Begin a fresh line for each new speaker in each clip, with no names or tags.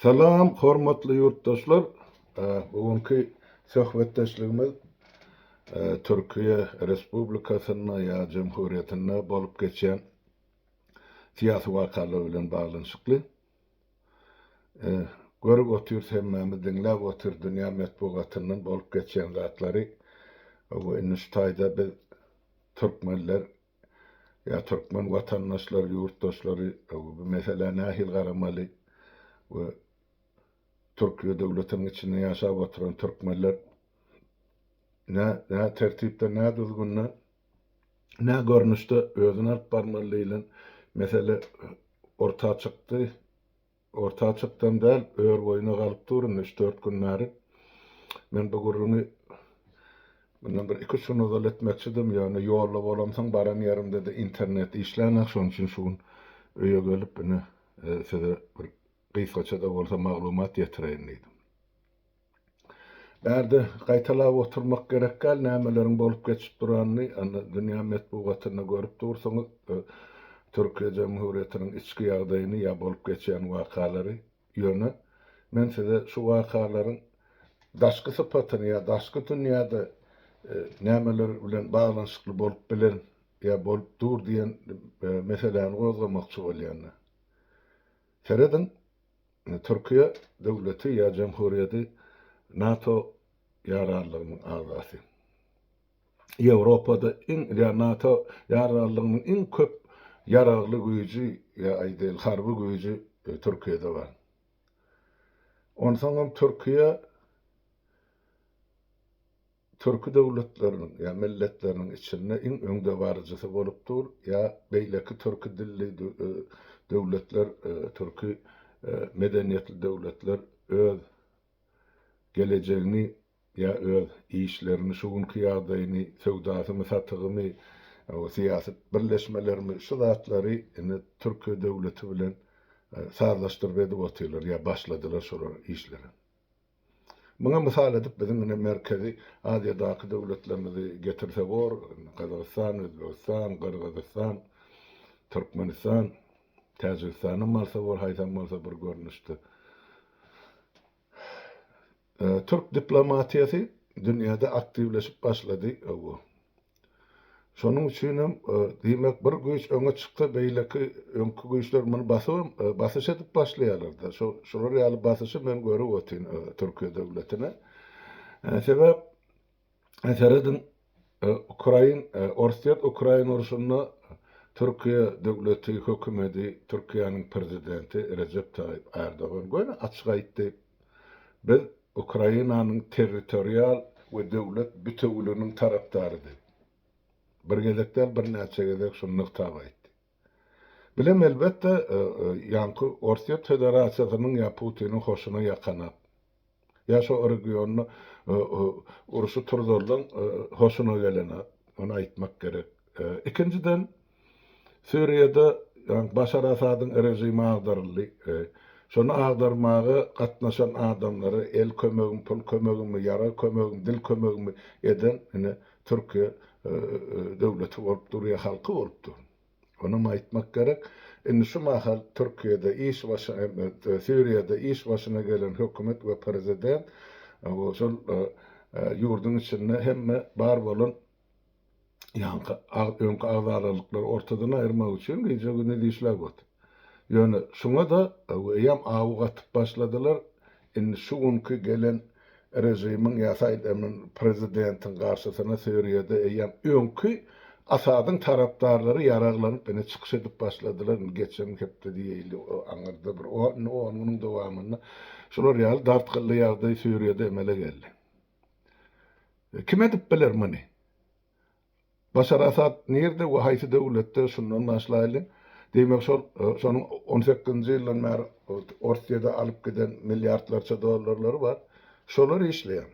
Salam, hormatly yurtdoşlar. Bugünkü söhbetdeşligimiz Türkiye Respublikasyna ya Cumhuriyetina bolup geçen siyasi wakalar bilen baglanşykly. Görüp otyr hemmemiz dinläp otyr dünýä medeniýetinden bolup geçen zatlary. Bu iniştaýda biz türkmenler ya türkmen watandaşlary, yurtdaşlary bu mesele nähil garamaly we Türkiye devletinin içinde yaşap oturan Türkmenler ne tertipde, ne düzgünle, ne görünüşde özüne alıp barmalydylar. Mesela orta çıktı, orta çıktan değil, öğür boyuna kalıp durun 3-4 günleri. Ben bu gurrunu bundan bir 2 sunu da etmekçidim, yani yolla olamsan baran yerimde de internet işlenek, şonun için şun öye gelip beni size bir kıysaça da olsa maglumat yetireyim dedim. Bärde gaýtalap oturmak gerek gel, nämeleriň bolup geçip duranyny dünýä medeniýetinde görüp dursaňyz, Türkiye Cumhuriyetiniň içki ýagdaýyny ýa bolup geçen wakalary ýöne men size şu wakalaryň daşky sypatyny ýa daşky dünýäde nämeler bilen baglanşykly bolup bilen ýa bolup dur diýen meseleni gozgamakçy bolýan. Seredin Türkiye döwleti ýa Cumhuriyeti NATO yararlığının ağzası. Avrupa'da NATO yararlığının en köp yararlı gücü ya aydel harbi gücü Türkiye'de var. Ondan sonra Türk devletlerinin ya milletlerinin içinde en önde varıcısı bolup dur ya beyleki Türk dilli devletler, Türk medeniyetli devletler öz geleceğini ya öz işlerini, şugunki ýagdaýyny, söwdasymy, satygymy, o siýaset birleşmelerimi, şu zatları Türkiye devleti bilen sazlaşdyrıp edip otyrlar ya başladylar şolar işleri. Buna misal edip bizim merkezi Aziýadaky devletlerimizi getirsek bor, Kazakystan, Özbegistan, Kırgızistan, Türkmenistan, Täjikistanyň malsa bor, haýsam bolsa bir görnüşde. Türk diplomatiyası dünyada aktivleşip başladı. Şonun üçin diýmek bir güýç öňe çyksa beýleki öňkü güýçler muny basyş edip başlaýarlar. Şolar ýaly basyşy men görüp otyn Türkiýe döwletine. Sebäp eseredin Ukraina uruşunda Türkiýe döwleti hökümeti, Türkiýanyň prezidenti Recep Tayyip Erdoğan goýna açyk aýtdy. Biz Ukrainanyň territorial we döwlet bütünlüğiniň tarapdarydyr. Bir gezekden bir näçe gezek şunu taýip aýtdy. Bilem elbetde ýanky Orsiýa Federasiýasynyň ýa Putiniň hoşuna ýakanap. Ýa şo regiony uruşy turdurdan hoşuna gelenap, onu aýtmak gerek. Ikinciden Suriýada Başar Asadyň rejimi agdarly. Şonu agdarmagy gatnaşan adamlary el kömegimi, pul kömegimi, ýara kömegimi, dil kömegimi eden Türkiýe döwleti bolup durýar, halky bolup dur. Onu aýtmak gerek. Şu mahal Türkiýede iş başyna, Suriýada iş başyna gelen hökümet we prezident şol ýurdun içinde hemme bar bolan ýanky öňkü agdarlyklar ortadan aýyrmak üçin gece güni işler bot. Yani şuna da eýam awu atyp başladylar. Şu günkü gelen rejimin ýa-da prezidentin garşysyna Suriýada eýam öňkü Asadyň tarapdarlary ýaraglanyp ene çykyş edip başladylar. Geçen hepde diýeli aňyrda bir onuň dowamyna şolar ýaly dartgylly ýagdaý Suriýada emele geldi. Kim edip biler muny? Başar Asad nerede we haýsy döwletde şundan başlaýly? Demek şonun 18-nji ýyldan bäri Orsiýada alyp giden milliardlarça dollarlary var. Şolar işleýär.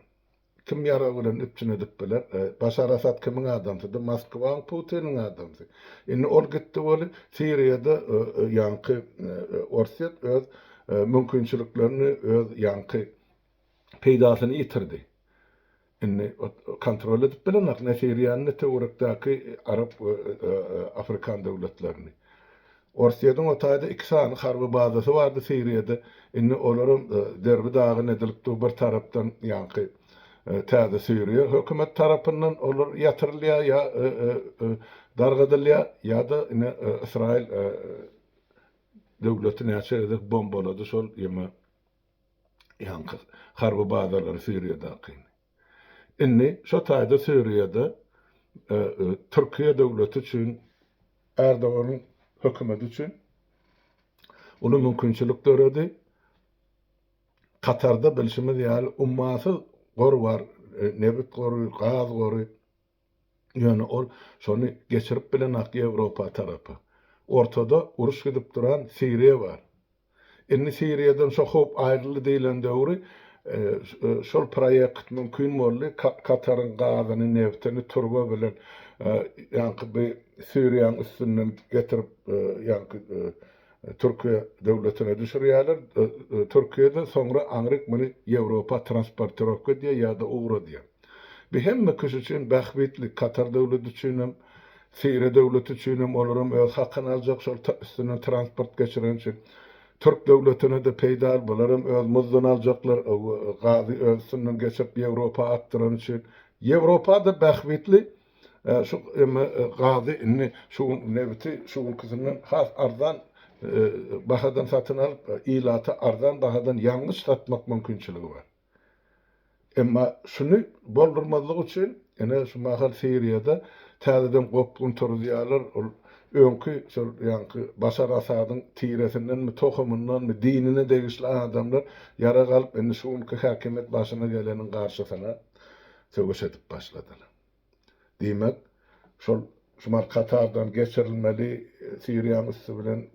Kim ýara bilen üpçün edip biler? Başar Asad kimiň adamsydy? Moskwaň, Putiniň adamsy. Indi ol gitdi bolup Siriýada ýanky Orsiýa öz mümkinçiliklerini, öz ýanky peýdasyny ýitirdi. Indi kontrol edip bilen Siriýanyň töwerekdäki Arap Afrikan döwletlerini. Orsiýadan otayda 2 sany harby bazasy bardy Siriýede. Inni olaryň derbi dagy nedilikdi bir tarapdan ýanky täze Siriýe hökümet tarapyndan olar ýatyrylýar ýa dargadylýar ýa-da Israil döwleti näçe edip bombalady şol ýema ýanky harby bazalary Siriýede akyny. Inni şo taýda Siriýede Türkiýe döwleti üçin Erdoganyň hökümeti üçin onu mümkinçilik göredi. Katarda bilşimiz ýaly ummasy gor bar, nebit gory, gaz gory. Ýöne ol şonu geçirip bilen ak Ýewropa tarapy. Ortada uruş gidip duran Siriýe bar. Inni Siriýeden şo hop aýryly diýilen döwri şol proýekt mümkin boldy. Kataryň gazyny, neftini turga bilen ýanky bir Siriýanyň üstünden getirip ýanky Türkiýe döwletine düşürýärler. Türkiýede soňra Aňryk muny Ýewropa transportirovka diýe ýa-da ugra diýe. Bir hemme kişi üçin bähbetlik Katar döwleti üçin hem Siriýe döwleti üçin hem olaram öz hakyny aljak şol üstünden transport geçiren üçin Türk döwletine de peýdar bolarym öz muzdan aljaklar gazy üstünden geçip Ýewropa atdyran üçin Ýewropa da bähbetlik şu gazy inni şu nebiti şu kızından has ardan bahadan satın alıp ilata ardan bahadan ýalňyş satmak mümkinçiligi var. Emma şunu boldurmazlyk üçin ene şu mahal Siriýede täzeden gopgun turýarlar öňkü şol ýanky Başar Asadyň tiresinden mi tohumyndan mi dinine degişli adamlar ýara galyp indi şu häkimet başyna gelenin garşysyna söwüş edip başladylar. Diýmek şol şumar Katardan geçirilmeli, Siriýanyň üstü bilen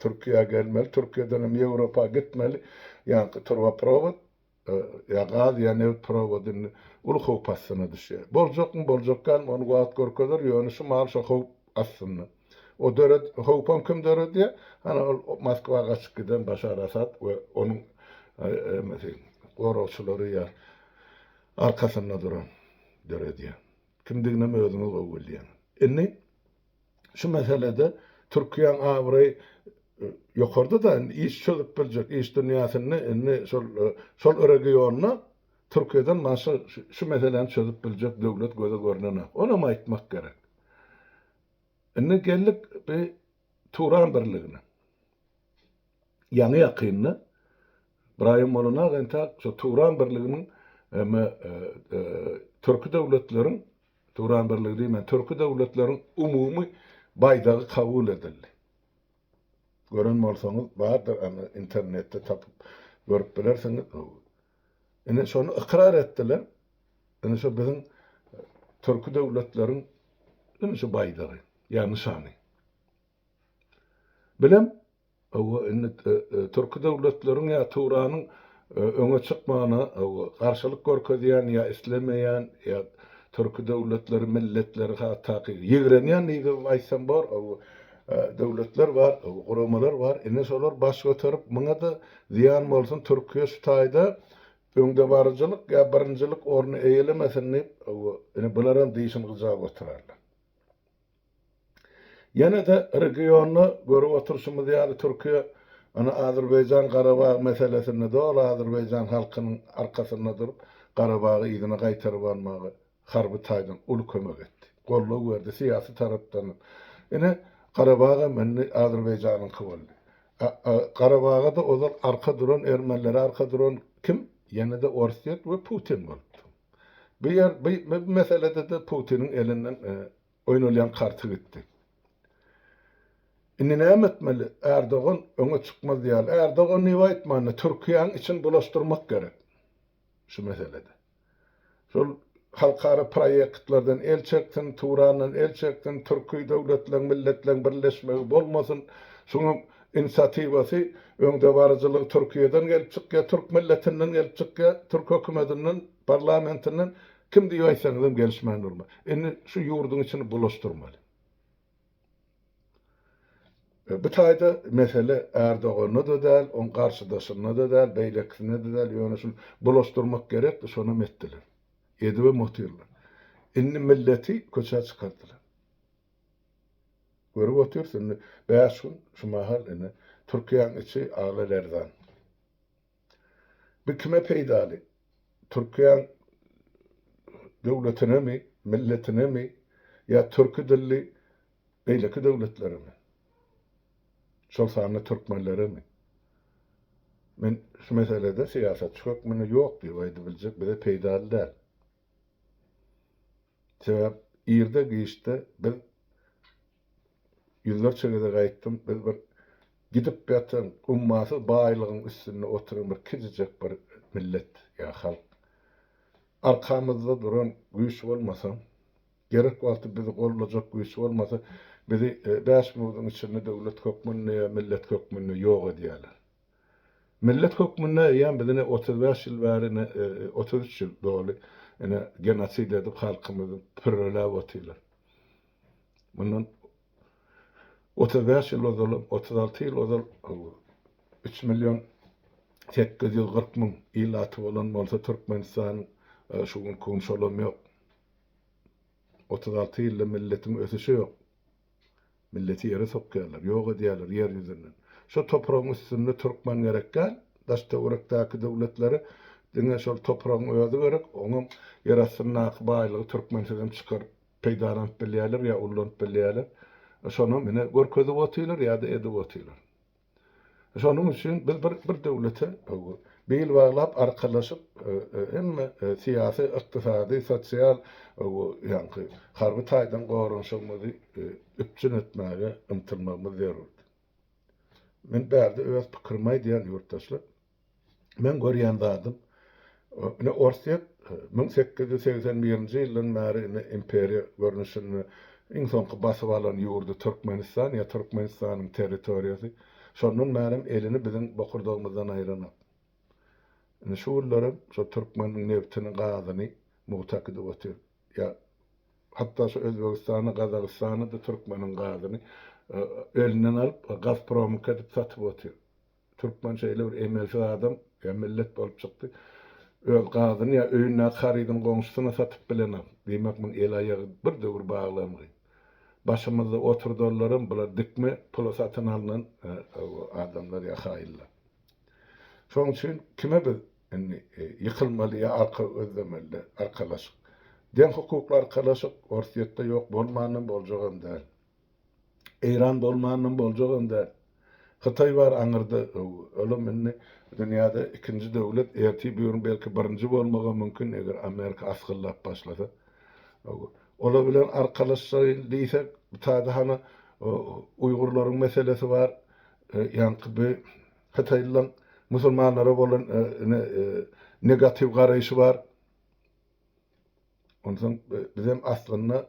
Türkiýe gelmeli, Türkiýeden hem Ýewropa gitmeli, ýanky turwa provod, ýa-gaz ýa-ne prowodyny ul howp astyna düşýär. Boljakmy boljak gal, onu wagt görkezler, ýöne şu mal şu howp astyna. O döret howpam kim döret diýe, ana Moskwaga gaçyp giden Başar Asad we onuň mesela gorowçulary ýa arkasynda duran döret diýe. Kimdigine özüňi gowulýan. Inni şu meselede Türkiýanyň awry ýokarda da iş çözüp biljek, iş dünýäsini inni şol regiona Türkiýeden maşa şu meseleni çözüp biljek döwlet göze görnen. Ona ma aýtmak gerek. Inni geldik bir Turan birligine. Ýany ýakynny Ibrahim Moluna genta şu Turan birliginiň Türk döwletleriň Turan birligi diýmen Türk döwletleriň umumy baýdagy kabul edildi. Gören bolsaňyz bardyr internetde tapyp görüp bilersiňiz. Ene şonu ikrar etdiler. Ene şu biziň Türk döwletleriň şu baýdagy, ýani şany. Bilem, Türk döwletleriň ýa Turanyň öňe çykmagyna garşylyk görkezýän ýa islemeýän ýa Türk döwletleri, milletleri hatda ýigrenýän diýip aýtsam bar, döwletler var, guramalar var. Ene şolar baş göterip muňa da ziýan bolsun Türkiýe şu taýda öňde barjylyk ýa birinjilik orny eýelemesin diýip ene bularan diýişini gyjap oturarlar. Ýene de regiony görüp oturşymyz ýaly Türkiýe ana Azerbaýjan Garabag meselesinde de Azerbaýjan halkynyň arkasynda durup Garabagy ýygyna gaýtaryp almagy harby taýdan ulu kömek etdi. Golluk berdi syýasy tarapdan. Ene Garabaga meni Azerbaýjanyň boldy. Garabaga da olar arka duran ermenleri arka duran kim? Ýene de Orsiýa we Putin boldy. Bu meselede de Putiniň elinden oýnalýan karty gitdi. Inni näme etmeli? Erdogan öňe çykmaz diýär. Erdogan niwe aýtmany? Türkiýanyň için bulaşdyrmak gerek. Şu meselede. Şol halkara proyektlerden el çektin, Turan'dan el çektin, Türkiye döwletlerini milletlerini birleşmegi bolmasın. Şonuň inisiativasy öňde barjylyk Türkiýeden gelip çykýar, Türk milletinden gelip çykýar, Türk hökümetinden, parlamentinden kim diýip aýtsaňyz gelişmän durma. Indi şu ýurduň içini bulaşdyrmaly. Bu taýda mesele Erdoganyna da däl, oň garşydaşyna da däl, beýlekine de däl, ýöne şunu bulaşdyrmak gerek, şonu metdiler. Edi we muhtirler. Inni milleti köçe çıkardılar. görüp otursun. 5 gün şu mahal Türkiye'nin içi ağlarlardan. Bir kime peydali? Türkiye'nin devletine mi, milletine mi, ya Türkü dilli beyleki devletleri mi? Şol sanlı Türkmenleri mi? Men şu meselede siyaset çok mene yok diye aydı bilecek, bir de peydali değil. Sebep İrde geçti, biz yıllarca gide gaytdım, biz bir gidip yatan umması baylığın üstünde oturan bir kizicek bir millet ya halk. Arkamızda duran güç olmasa, gerek vakti bizi kollacak güç olmasa, bizi 5 yılın içinde devlet hükmünde, millet hükmünde yok ediyorlar. Millet hükmünde yani bizine 35 yıl verine 33 yıl doğru genosid edip halkımızı pürröle otuyorlar. Bundan 35 yıl ozalı, 36 yıl ozalı 3 milyon 840 bin ilatı olan olsa Türkmenistan'ın şu gün konuşalım yok. 36 yılda milletin ötüşü yok. Milleti yere sokuyorlar, yok ediyorlar yeryüzünden. Şu toprağın üstünde Türkmen gerek gel, daşta uğraktaki devletleri dine şol toprağın özü gerek, onun yarasının baylığı Türkmenisteden çıkar peydalanıp bilýärler ya ullanıp bilýärler. Şonu mine görkezip otylar ya da edip otylar. Şonun üçin biz bir devlete beýil baglap arkalaşyp hemme siyasi, ykdysady, sosial ýa-ni harby taýdan gorunşygymyzy üpçün etmäge ymtylmagymyz zerur. Men bärde öz pikirimi diýen ýurtdaşlar. Men görýän zadym. Orsiýet 1881-nji ýyldan bäri imperiýa görnüşini iň soňky basyp alan ýurdu Türkmenistan ýa Türkmenistanyň territoriýasy. Şondan bäri elini biziň bokurdagymyzdan aýranyp. Şu ýyllary şu Türkmeniň neftini gazyny muhtakid otyr. Ya hatta şu Özbegistany, Gazagystany da Türkmeniň gazyny elinden alıp Gazprom'a kadip satyp otyr. Türkmen şeýle bir emelsiz adam, ya millet bolup çykdy. Öz gazyny ya öýüne harydyň goňşusyna satyp bilenam. Diýmek men el aýagy bir döwür baglandy. Başymyzda oturdylarym bular dikme pula satyn alynan adamlar ya haýyllar. Şoň üçin kime biz ýykylmaly ya arka özlemeli, arkadaşyk. Den hukuklar arkadaşyk orsiýetde ýok bolmanyň boljagym däl. İran bolmanyň boljagym däl. Hytaý bar aňyrda ölüm menne dünýäde ikinji döwlet erti bürün belki birinji bolmagy mümkin eger Amerika asgyllap başlasa. Ola bilen arkadaşlar diýsek, bu taýda hany Uýgurlaryň meselesi bar. Ýa-ni Hytaýlyň musulmanlara bolan negativ garaýşy bar. Ondan bizim aslında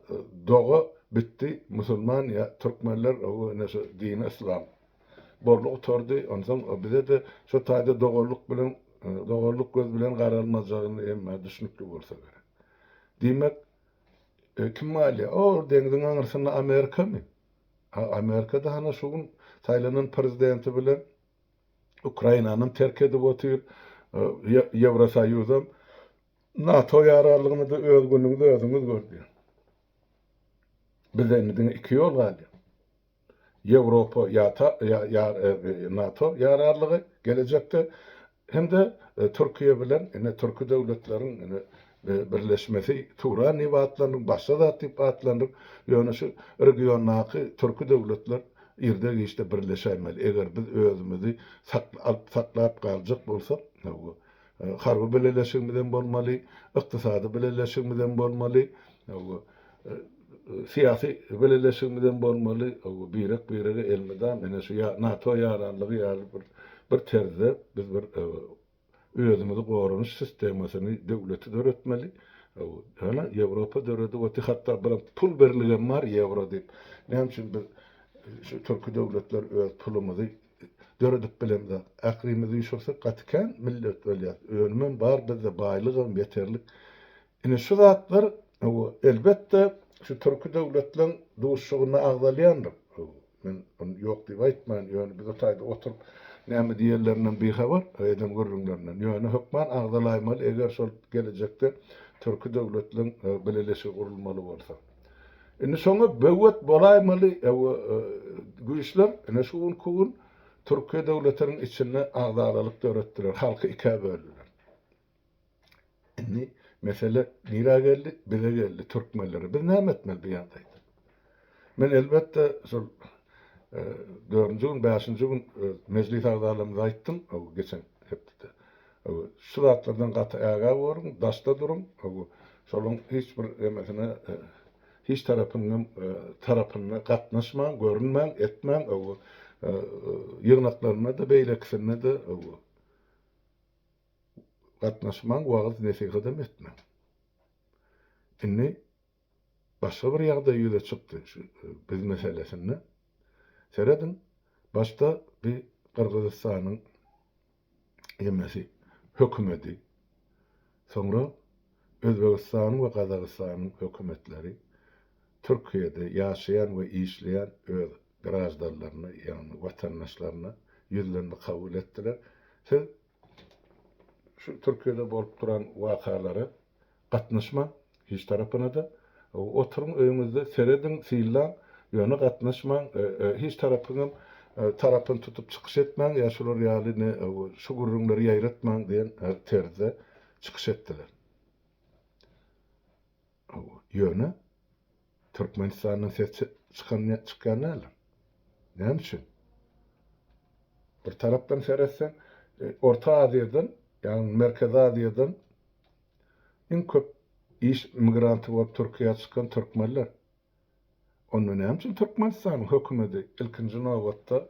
doğa bitti musulman ya Türkmenler o näşe dini İslam. Borluk oturdu ondan bize de şu taýda doğruluk göz bilen garalmajagyny emme düşünükli bolsa gerek. Diýmek kim mali? O deňiziň aňyrsynda Amerika mı? Amerikada hana şu gün Taýlandyň prezidenti bilen Ukrainanyň terk edip otyr. Ýewrosoýuzam NATO ýararlygyny da öz günüňizde özüňiz gördiň. Bizden iki ýol galdy. Ýewropa ýa NATO ýararlygy gelecekde hem de Türkiýe bilen Türk döwletleriň birleşmesi Turan niwatlaryň başga zat niwatlaryň ýöne şu regionaky Türk döwletler ýerde geçde birleşmeli. Eger biz özümizi saklap galjak bolsak, harby birleşmeden bolmaly, ykdysady birleşmeden bolmaly, siyasi birleşmeden bolmaly, birek elmeden mene şu NATO ýararlygy ýaly bir terzde biz bir özümizi gorunuş sistemasyny döwleti döretmeli. Hala Ýewropa döwleti we hatda bir pul berilgen bar ýewro diýip. Näme üçin biz şu Türk döwletler öz pulumuzy döredip bilemdi. Akrimizi ýuşursak gatken millet ölýär. Ölmem bar bizde baýlygym ýeterlik. Ine şu zatlar elbetde şu Türk döwletleriň duşugyny agdalýandyr. Men onu ýok diýip aýtman. Ýöne biz otaýda oturup näme diýerlerinden bihabar, edem görüňlerinden. Ýöne hökman agdalaýmaly eger şol gelecekde Türk döwletleriň beleleşi gurulmaly bolsa. Indi soňa böwet bolaymaly güýçler ene şuun kugun Türkiýe döwletiniň içinde agzalalyk döretdiler, halky ikä böldüler. Indi mesele nira geldi, bize geldi türkmenleri. Biz näme etmeli bu ýagdaýda? Men elbetde şol 4-nji gün, 5-nji gün meclis agzalymyza aýtdym, geçen hepde. Şu zatlardan gaty äga borum, daşda durum. Şolun hiç bir emesine hiç tarapyna gatnaşmaň, görünmäň, etmäň, ýygnaklaryna da beýlekisine de gatnaşmaň, wagt nesihat etmäň. Indi başga bir ýagdaý ýüze çykdy şu biz meselesinde. Seredin başta bir Kırgızistanyň emesi hökümeti, sonra Özbekistan we Kazakstanyň hökümetleri Türkiýede ýaşaýan we işleýän öz garaşdarlaryny, ýani watandaşlaryny ýüzlerini kabul etdiler. Siz şu Türkiýede bolup duran wakalary gatnaşma hiç tarapyna da oturum öýüňizde seredin siýlan ýöne gatnaşmaň, hiç tarapyny tutup çykyş etmäň, ýa şolar ýaly şu gurrunlary ýaýratmaň diýen terde çykyş etdiler. Ýöne Türkmenistanyň sesi çykan näle? Näme üçin? Bir tarapdan seretsen Orta Aziýadan, ýani Merkez Aziýadan en köp iş migranty bolup Türkiýe'ye çykan türkmenler. Onu näme üçin Türkmenistanyň hökümeti ilkinji nowatda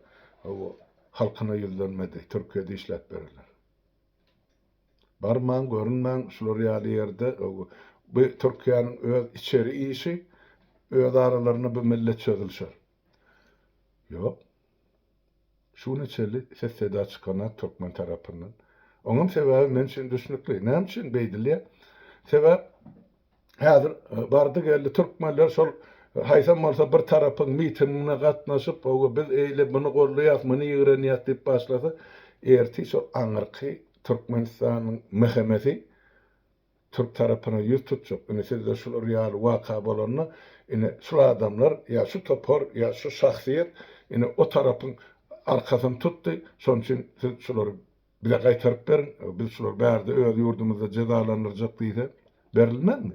halkyna ýüzlenmedi, Türkiýede işläp berler. Barmaň, görünmäň şular ýaly ýerde bu Türkiýanyň öz içeri işi, öz aralaryna bu millet çözülşer. Ýok. Şunu çeli sesde çykanak Türkmen tarapyndan. Oňam sebäbi men üçin düşnükli. Näme üçin beýdilýär? Sebäp häzir bardy geldi türkmenler şol haýsam bolsa bir tarapyň mitingine gatnaşyp, biz eýle bunu gollaýas, muny ýigrenýäs diýip başlasa, erti şol aňyrky Türkmenistanyň mehemeti Türk tarapyna ýüz tutjak. Ine sizde şular ýaly waka bolanyna, ine şu adamlar ýa şu topor ýa şu şahsiýet ine o tarapyň arkasyny tutdy. Şoň üçin siz şolary bize gaýtaryp berin. Biz şolar bärde öz ýurdumyzda cezalandyrjak diýse, berilmezmi?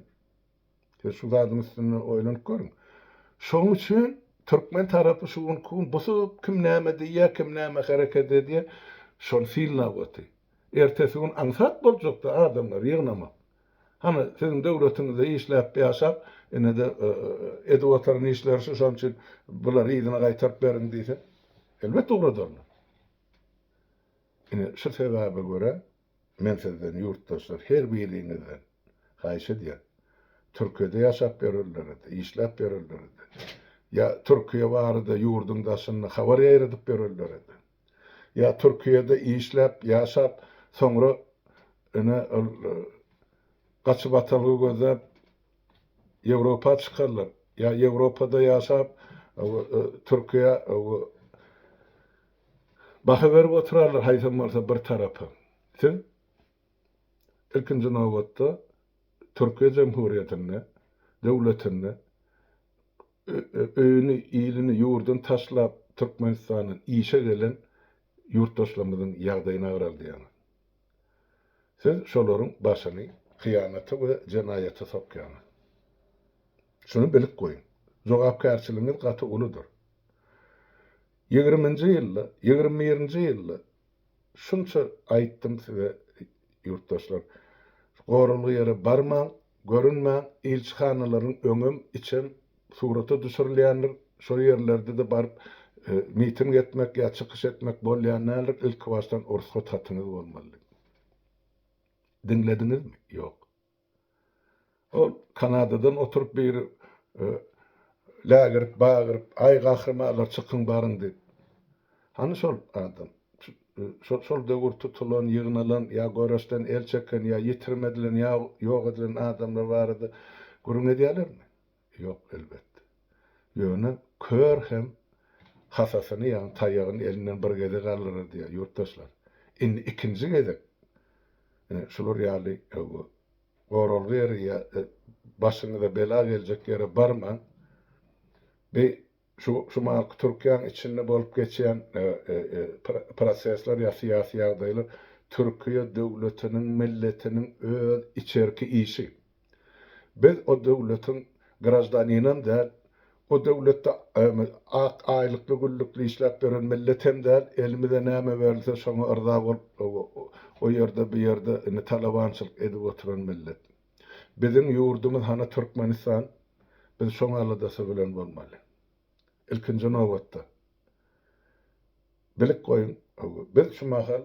Şu zadyň üstüne oýlanyp görüň. Şoň üçin Türkmen tarapy şuň kun bosup kim näme diýär, kim näme hareket edýär, şol fiilnawaty. Ertesi gün ansat boljakda adamlar ýygnamak. Hani sizin döwletiňizde işläp ýaşap, ine de edewataryny işlerse şoň üçin bular ýygyna gaýtaryp berin diýse, elbet dogrudyr. Ine şu sebäbe görä men sizden ýurtdaşlar her biriňizden haýyş edýär. Türkiýede ýaşap bererler, işläp bererler. Ya Türkiýe barada ýurdun daşyny habar ýaýradyp bererler. Ya Türkiýede işläp ýaşap soňra ene gaçyp atalgy gözläp Ýewropa çykarlar. Ya Ýewropada ýaşap Türkiýe baha berip oturarlar haýsam bolsa bir tarapy. Siz ilkinji nowatda Türkiýe Jumhuriýetine, döwletine öýüni, ýylini, ýurdun taşlap Türkmenistanyň işe gelen ýurtdaşlarymyzyň ýagdaýyna garaldyýar. Siz şolaryň başyny hyýanaty we jenaýaty sokýar. Şunu bilip goýun. Jogapkärçiligiňiz gaty uludur. 20-nji ýylda, 21-nji ýylda şunça aýtdym size ýurtdaşlar. Gorulgy ýere barmaň, görünmäň elçihanalaryň öňüm içen surata düşürilýändir. Şo ýerlerde de baryp miting etmek ýa çykyş etmek bolýanlar ilk başdan ruhsat hatyňyz bolmaly. Dinlediňizmi? Ýok. O Kanadadan oturup bir lägerip, bagyryp, ay gahramalar çykyn baryn diýip. Hani şol adam, şol döwür tutulan, ýygnalan, ýa göreşden el çeken, ýa ýitirmedilen, ýa ýok edilen adamlar bardy. Gurun edýärlermi? Ýok, elbetde. Ýöne kör hem hasasyny ýa taýagyny elinden bir gede galyr diýär ýurtdaşlar. Indi ikinji gede şular ýaly gorulgy ýa başyňyza bela geljek ýere barman, Ve şu mark Türkiye'nin içinde bolup geçen prosesler ya siyasi ýagdaýlar Türkiye döwletiniň, milletiniň öz içerki işi. Biz o döwletiň grajdanynam däl, o döwletde aýlykly güllükli işläp beren milletem däl, elimizde näme berilse şoňa yrza bolup o ýerde bir ýerde talabançylyk edip oturan millet. Bizim ýurdumyz hana Türkmenistan, biz şoňa aladasa bilen bolmaly. İlkinci nowatda. Bilik goýun, biz şu mahal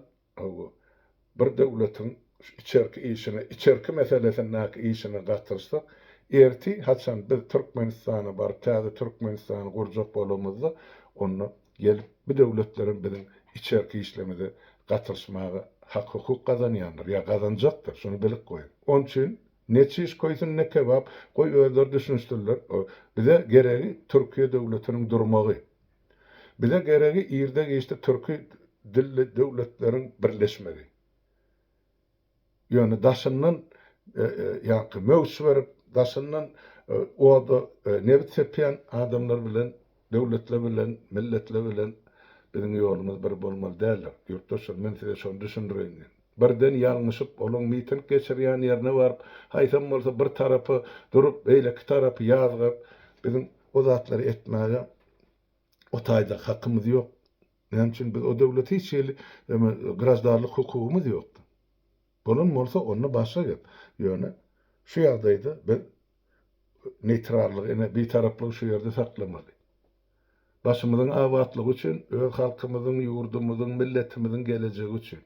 bir döwletiň içerki işine, içerki meselesine işine gatyrsak, erti haçan biz Türkmenistana bar, täze Türkmenistany gurjak bolamyzda, onu gelip bir döwletlerin bizim içerki işlemede gatyrşmagy hak hukuk kazanýandyr, ya kazanjakdyr. Şunu bilik goýun. Onun üçin neçe iş koysun ne kebap, koy özler düşünüştürler. Bize geregi Türkiye devletinin durmağı. Bize geregi irde geçti Türkiye dilli devletlerin birleşmegi. Yani daşından yankı mevzu verip, daşından o da ne bitepiyen adamlar bilen, devletler bilen, milletler bilen bizim yolumuz bir bolmaly derler. Yurttaşlar men size şonu düşündüreyim. Birden ýalňyşyp olaň miting geçirýän ýerine barıp, haýsam bolsa bir tarapy durup, beýle iki tarapy ýazgyp, bizim o zatlary etmäge o taýda hakymyz ýok. Näme üçin biz o döwleti hiç ýeli grajdanlyk hukukymyz ýokdy. Bunun bolsa onu başa gep. Ýöne şu ýagdaýda biz neytrallyk, ene bir taraplyk şu ýerde saklamaly. Başymyzyň awatlygy üçin, öz halkymyzyň, ýurdumyzyň, milletimiziň gelejegi üçin.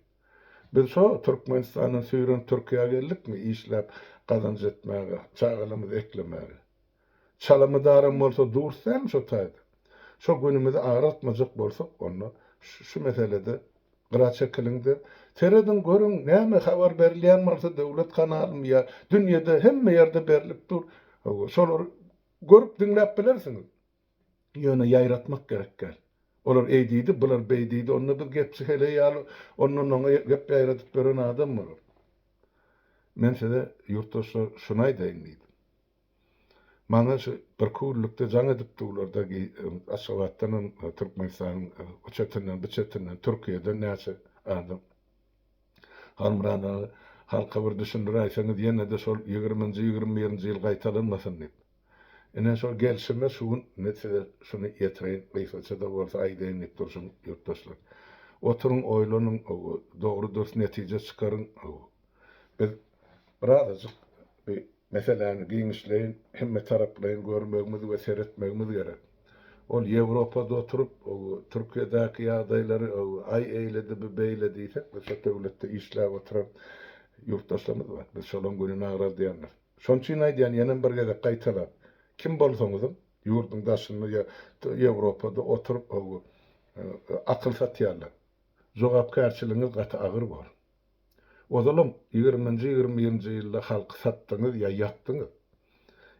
Biz şu Türkmenistan'ın süýren Türkiýe'ye geldikmi işläp kazanç etmäge, çağalymyzy eklemäge. Çalamydarym bolsa dursan şu taýda. Şu günümizde aratmajak bolsak, onu şu meselede gyra çekilindi. Tereden görün näme habar berilýän bolsa döwlet kanalym ýa dünýede hemme ýerde berilip dur. Şolar görüp dinläp bilersiňiz. Ýöne ýaýratmak gerekkel. Olar eýdidi, bular beýdidi, onu bir gepçi hele ýaly, ondan oňa gep ýaýratyp beren adam bolar. Men size ýurtdaşlar şunu aýdaýyn diýdim. Maňa şu bir kullukda jaň edip durlardagi Aşgabatdan, Türkmenistanyň o çetinden, bu çetinden, Türkiýeden näçe adam. Halmrana halka bir düşündüräýseňiz, ýene-de şol 20-nji, 21-nji ýyl gaýtalanmasyn diýip. Ene şol gelşime şuun netide şunu ýetireýin, beýsatça da bolsa aýdaýyn diýip durşun ýurtdaşlar. Oturun, oýlanyň, dogry dürüst netije çykaryn. Biz birazajyk bir meseleni giňişleýin, hemme taraplaryň görmegimiz we seretmegimiz gerek. Ol Ýewropada oturup, Türkiýedäki ýagdaýlary ay eýledi, bu beýledi diýsek, bu döwletde işläp oturan ýurtdaşlarymyz bar. Biz şolaň gününe agrar diýenler. Şoň üçin aýdýan ýene bir gezek gaýtalap. Kim bolsaňyz, ýurdun daşynda ýa Ýewropada oturup akyl satýarlar. Jogapkärçiligiňiz gaty agyr bor. O zaman 20-nji 21-nji ýylda halky satdyňyz ýa ýatdyňyz.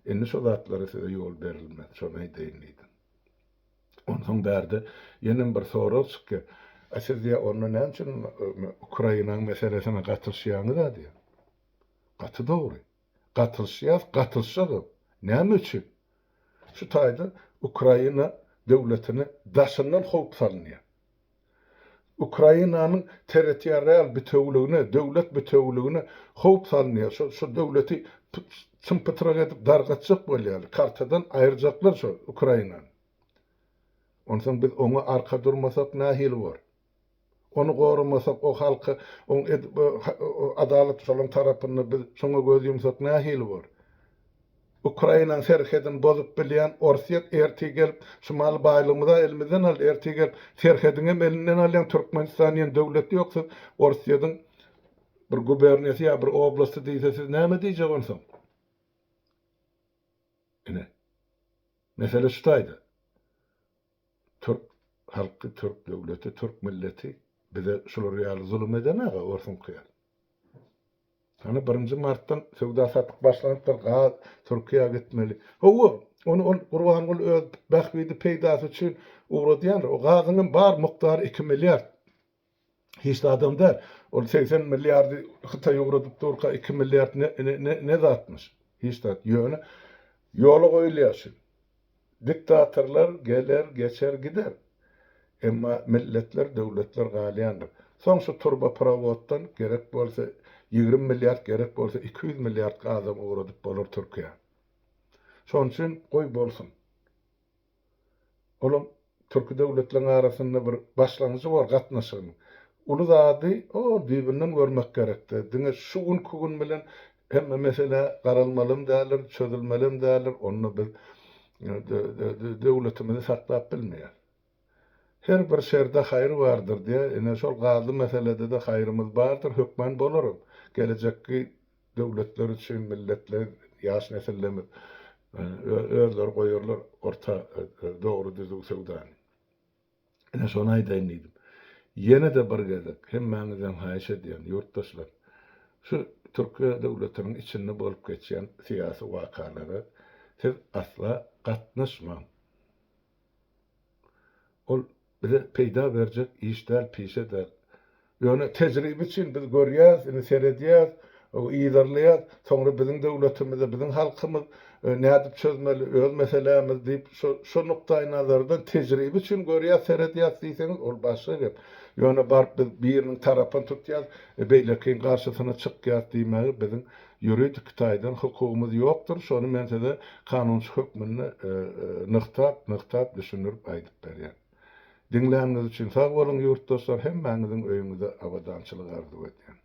Endi şu zatlary size ýol berilmez. Şonu aýdaýyn diýdim. Ondan bärde ýene bir soraw çykdy. Siz ýa onu näme üçin Ukrainanyň meselesine gatyrşýaňyz diýär. Gaty dogry. Gatyrşýar. Näme üçin? Şu taýda Ukraina döwletini daşyndan howp salynýar. Ukrainanyň territorial bütünligine, döwlet bütünligine howp salynýar. Şu döwleti çympetrag edip dargatjak bolýar. Kartadan aýyrjaklar şu Ukrainany. Ondan biz ona arka durmasak nähil bor. Onu goramasak o halky, adalet şolan tarapyny biz şoňa göz ýumsak nähil bor. Ukrainanyň serhedini bozup bilýän Orsiýet erti gelip şu mal baýlygymyza elimizden al, erti gelip serhedini elinden alýan Türkmenistanyň döwleti ýoksa Orsiýetin bir guberniýasy ýa bir oblasty diýse siz näme diýjek onsoň? Ine. Mesele şu taýda. Türk halky, Türk döwleti, Türk milleti bize şular ýaly zulüm edenäge orsun kıyar. Hani 1-nji martdan söwda satyk başlanypdyr, Türkiýe gitmeli. Onu Gurbanguly öz bähbidi peýdasy üçin uğradýar. O gazynyň bar mukdary 2 milliard. Hiç adam der. O 80 milliardy Hytaýa uğradyp durka 2 milliard ne zatmış? Hiç zat ýöne ýoly goýulýar. Diktatorlar geler, geçer, gider. Emma milletler, devletler galyandır. Soňşu turba pravotdan gerek bolsa 20 milyard, gerek bolsa 200 milyard adam uğradyp bolar Türkiýe. Şoň üçin goý bolsun. Olam Türk devletlerinin arasında bir başlangıcı var, gatnaşygyň. Ulu zady o birbirinden görmek gerekdi. Diňe şu gün kugun bilen hemme mesele garalmalym dälir, çözülmelym dälir. Onu biz devletimizi saklap bilmeýär. Her bir şerde hayır vardır diye, ene şol gazy meselede de hayrymyz bardyr, hökmen bolarym. Gelecekki devletler üçin, milletler, ýaş nesillerimiz özleri goýarlar orta dogry düzgün sowdany. Ene şonu aýdaýyn diýdim. Ýene de bir gezek, hemmäňizden haýyş edýän ýurtdaşlar, şu Türkiýe döwletiniň içinde bolup geçýän syýasy wakalary siz asla gatnaşmaň. Ol bize peýda berjek işler pişeder. Ýöne tejribe üçin biz görýäs, ine seredýäs, o ýydarlaýar, soňra biziň döwletimize, biziň halkymyz nädip çözmeli, öz meselemiz diýip şu nukdaý nazardan tejribe üçin görýäs, seredýäs diýseňiz ol başga gep. Ýöne barp biz biriniň tarapyny tutýas, beýlekiň garşysyna çykýas diýmegi biziň ýuridik taýdan hukukymyz ýokdur. Şonu men size kanunçy hökmüni nyktab düşünürip aýdyp berýär. Dinleýäniniz üçin sag bolun ýurtdaşlar, hemmäňiziň öýüňize awadançylyk arzu edýän.